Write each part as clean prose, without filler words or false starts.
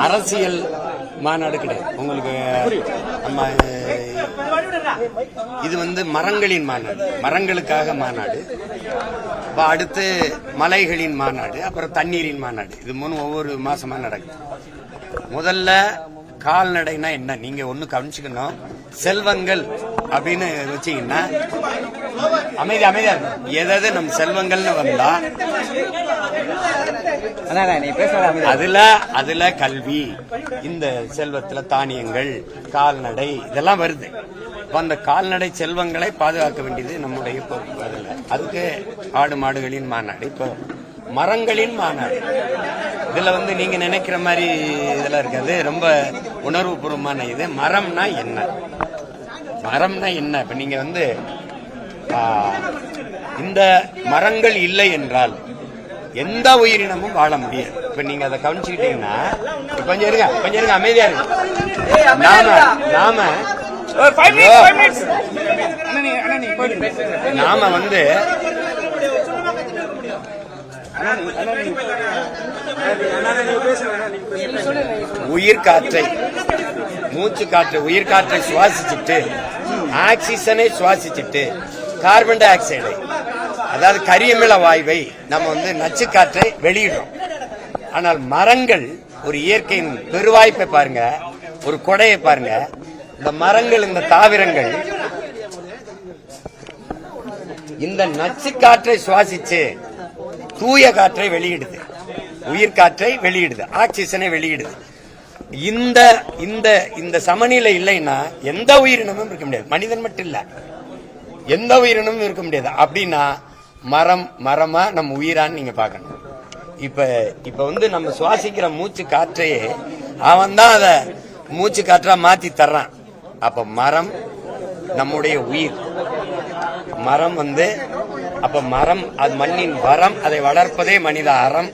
அரசியல் மாநாடு கிடையாது உங்களுக்கு. நம்ம இது வந்து மரங்களின் மாநாடு, மரங்களுக்காக மாநாடு. அடுத்து மலைகளின் மாநாடு, அப்புறம் தண்ணீரின் மாநாடு. இது மூணு ஒவ்வொரு மாசமா நடக்குது. முதல்ல கால்நடைனா என்ன நீங்க ஒண்ணு கவனிச்சுக்கணும். செல்வங்கள் அப்படின்னு வச்சீங்கன்னா அமைதியா எதாவது நம்ம செல்வங்கள்னு வந்தா அதுல கல்வி, இந்த செல்வத்துல தானியங்கள், கால்நடை இதெல்லாம் வருது. அந்த கால்நடை செல்வங்களை பாதுகாக்க வேண்டியது நம்முடைய பொறுப்பு. அதுக்கு ஆடு மாடுகளின் மாநாடு, இப்போ மரங்களின் மாநாடு. இதுல வந்து நீங்க நினைக்கிற மாதிரி இதெல்லாம் இருக்காது. ரொம்ப உணர்வு பூர்வமான இது. மரம்னா என்ன, மரம்னா என்ன? இப்ப நீங்க வந்து இந்த மரங்கள் இல்லை என்றால் எந்த உயிரினமும் வாழ முடியாது. இப்ப நீங்க அதை கவனிச்சுக்கிட்டீங்கன்னா, கொஞ்சம் இருங்க அமைதியா இருக்கு. நாம வந்து உயிர்காற்றை, மூச்சு காற்றை, உயிர்காற்றை சுவாசிச்சுட்டு ஆக்சிஜனை சுவாசிச்சுட்டு கார்பன் டை ஆக்சைடை, அதாவது கரியமில வாயுவை நம்ம வந்து நச்சு காற்றை வெளியிடுறோம். ஆனால் மரங்கள் ஒரு இயற்கையின் பெருவாய்ப்பை பாருங்க, ஒரு கொடையை பாருங்க. இந்த மரங்கள், இந்த தாவரங்கள் இந்த நச்சு காற்றை சுவாசிச்சு தூய காற்றை வெளியிடுது, உயிர்காற்றை வெளியிடுது, ஆக்சிஜனை வெளியிடுது. இந்த இந்த இந்த சமநிலை இல்லைன்னா எந்த உயிரினமும் இருக்க முடியாது. மனிதன் மட்டும் இல்ல, எந்த உயிரினமும் இருக்க முடியாது. அப்படின்னா மரமா நம்ம உயிரான்னு நீங்க பாக்கணும். இப்ப வந்து நம்ம சுவாசிக்கிற மூச்சு காற்றையே அவன் தான் அத மூச்சு காற்றா மாத்தி தர்றான். அப்ப மரம் நம்முடைய உயிர். மரம் வந்து அப்ப மரம் அது மண்ணின் வரம், அதை வளர்ப்பதே மனித அறம்.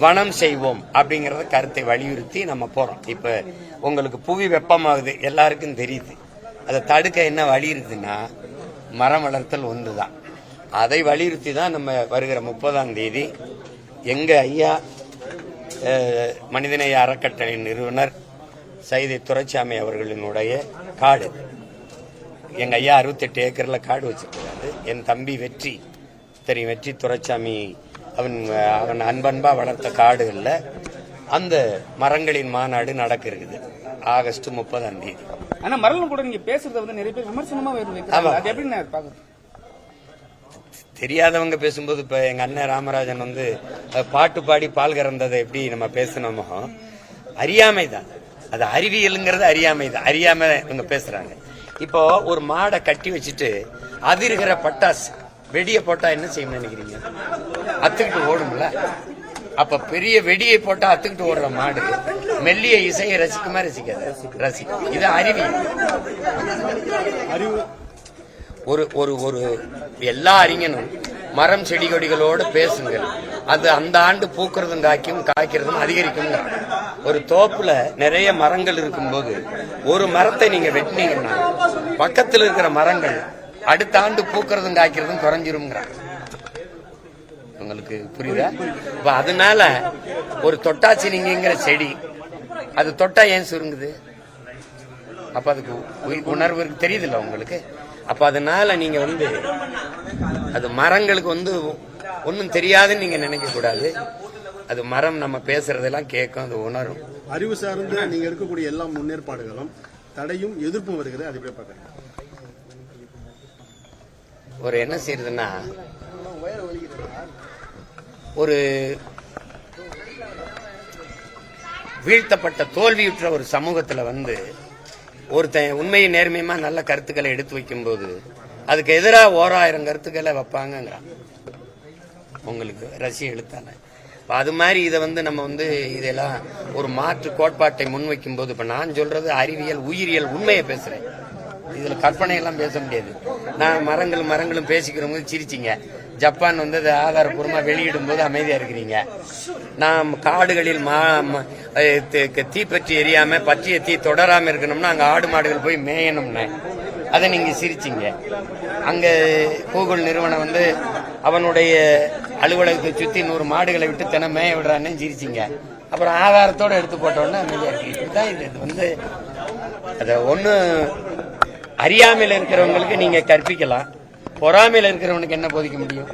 வனம் செய்வோம் அப்படிங்கறத கருத்தை வலியுறுத்தி நம்ம போறோம். இப்ப உங்களுக்கு புவி வெப்பமாகுது, எல்லாருக்கும் தெரியுது. அதை தடுக்க என்ன வழி இருக்குன்னா மரம் வளர்த்தல் ஒன்றுதான். அதை வலியுறுத்தி தான் நம்ம வருகிற 30ஆம் தேதி எங்க ஐயா மனிதநேய அறக்கட்டளை நிறுவனர் சைதை துரைசாமி அவர்களினுடைய காடு, எங்க ஐயா 68 ஏக்கர்ல காடு வச்சிருக்காரு. என் தம்பி வெற்றி தெரியும், வெற்றி துரைசாமி, அவன் அன்பன்பா வளர்த்த காடுகள்ல அந்த மரங்களின் மாநாடு நடக்க இருக்குது ஆகஸ்ட் 30ஆம் தேதி. ஆனா மரம் கூட நீங்க பேசுறத வந்து நிறைய பேர் விமர்சனமா தெரியாதவங்க பேசும்போது, இப்ப எங்க அண்ணன் ராமராஜன் வந்து பாட்டு பாடி பால் கறந்ததை எப்படி நம்ம பேசணுமோ, அறியாமை தான் அது. அறிவியலுங்கிறது அறியாமை தான். அறியாம இவங்க பேசுறாங்க. இப்போ ஒரு மாடை கட்டி வச்சுட்டு அதிர்கிற பட்டாசு வெடியை போட்டா என்ன செய்யணும்னு நினைக்கிறீங்க? அத்துக்கிட்டு ஓடும்ல. அப்ப பெரிய வெடியை போட்டா அத்துக்கிட்டு ஓடுற மாடு மெல்லிய இசையை ரசிக்குமா ரசிக்காது? ரசிக்கும். இது அறிவியல். ஒரு ஒரு ஒரு எல்லா அறிஞனும் மரம் செடி கொடிகளோடு பேசுங்கள், அது அந்த ஆண்டு பூக்கிறதும் காய்க்கிறதும் அதிகரிக்கும். ஒரு தோப்புல நிறைய மரங்கள் இருக்கும்போது ஒரு மரத்தை நீங்க வெட்டினீங்கன்னா பக்கத்தில் இருக்கிற மரங்கள் அடுத்த ஆண்டு பூக்கிறதும் காய்க்கிறதும் குறைஞ்சிருங்கிறாங்க. உங்களுக்கு புரியுதா? அதனால ஒரு தொட்டாச்சினிங்கிற செடி, அது தொட்டா ஏன் சுருங்குது? அப்ப அதுக்கு உணர்வு தெரியுதுல்ல உங்களுக்கு. அப்ப அதனால நீங்க வந்து அது மரங்களுக்கு வந்து ஒன்னும் தெரியாதுன்னு நீங்க நினைக்க கூடாது. அது மரம் நம்ம பேசுறதெல்லாம் கேட்கும், அது உணரும். அறிவு சார்ந்து நீங்க எடுக்கக்கூடிய எல்லா முன்னேற்பாடுகளும் தடையும் எதிர்ப்பும் வருகிறது. அது எப்படி பாக்குறீங்க? ஒரு என்ன செய்யறதுன்னா, ஒரு வீழ்த்தப்பட்ட தோல்வியுற்ற ஒரு சமூகத்துல வந்து ஒருத்தன் உண்மையை நேர்மையுமா நல்ல கருத்துக்களை எடுத்து வைக்கும் போது அதுக்கு எதிராக 1000 கருத்துக்களை வைப்பாங்கிறான். உங்களுக்கு ரசியம் எழுத்தான அது மாதிரி இதை வந்து நம்ம வந்து இதெல்லாம் ஒரு மாற்று கோட்பாட்டை முன்வைக்கும் போது, இப்ப நான் சொல்றது அறிவியல் உயிரியல் உண்மையை பேசுறேன். இதுல கற்பனை எல்லாம் பேச முடியாது. நான் மரங்களும் பேசிக்கிறவங்க சிரிச்சிங்க. ஜப்பான் வந்து அதை ஆதாரப்பூர்வமா வெளியிடும் போது அமைதியா இருக்கிறீங்க. நாம் காடுகளில் தீப்பற்றி எரியாம பற்றிய தீ தொடராம இருக்கணும்னா அங்க ஆடு மாடுகள் போய் மேயணும்னு அதை நீங்க சிரிச்சிங்க. அங்க கூகுள் நிறுவனம் வந்து அவனுடைய அலுவலகத்தை சுத்தி 100 மாடுகளை விட்டு தினம் மேய விடுறான்னு சிரிச்சிங்க. அப்புறம் ஆதாரத்தோட எடுத்து போட்டோன்னு அமைதியா இருக்கு. இப்படிதான் இது வந்து அத ஒண்ணு அறியாமையில இருக்கிறவங்களுக்கு நீங்க கற்பிக்கலாம், பொறாமையில இருக்கிறவனுக்கு என்ன போதிக்க முடியும்?